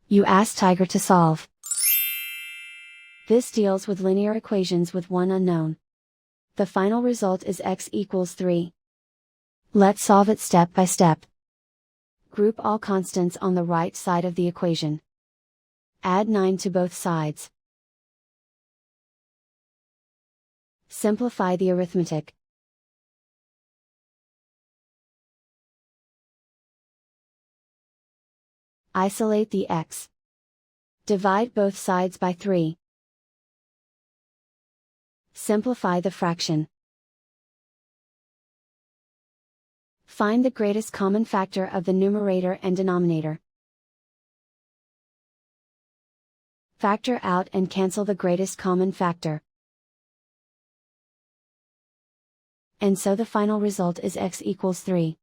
You ask Tiger to solve. This deals with linear equations with one unknown. The final result is x equals 3. Let's solve it step by step. Group all constants on the right side of the equation. Add 9 to both sides. Simplify the arithmetic. Isolate the x. Divide both sides by 3. Simplify the fraction. Find the greatest common factor of the numerator and denominator. Factor out and cancel the greatest common factor. And so the final result is x equals 3.